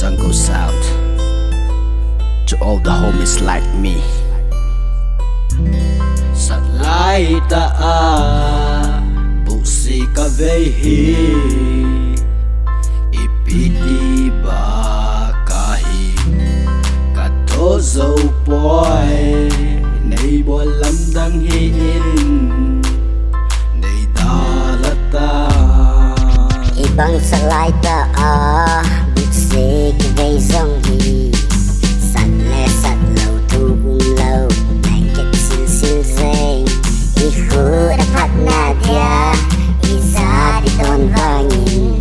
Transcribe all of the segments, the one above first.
song goes out to all the homies like me. Satlai ta Buhse ka vehi ipiti ba kahi kato dâu poi nei bo lam dang hi in nei da la ta ibang satlai ta Buhse ka vei dong hi sat le sat lâu thu lâu này kết sil sil deng i khu đã phát na dia i za đi tôn vangin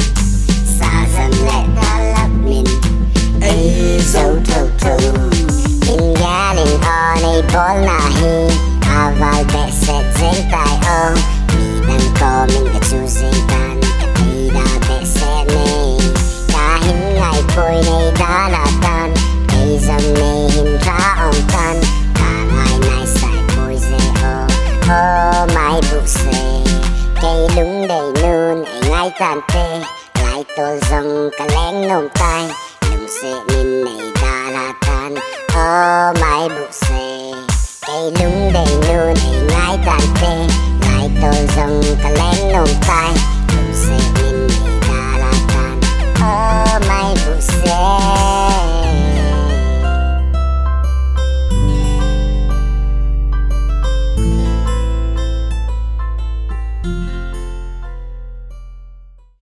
sa dần lệ ta lấp min ai dâu thâu thâu in galing on a ball na hi aval be set zeng tai o mi dan ko min ka chu zeng tan ka eida be set ne ka hin ngai koi nei da la tan ei zam ne hin ra om tan ka ngai nai sai koi ze o mai Buhse cây lúng đầy nun ai ngai tan te lai tol zong ka leng nom tai lung se min nei da la tan mai Buhse cây lúng đầy nun ai ngai tan te lai tol zong ka leng nom tai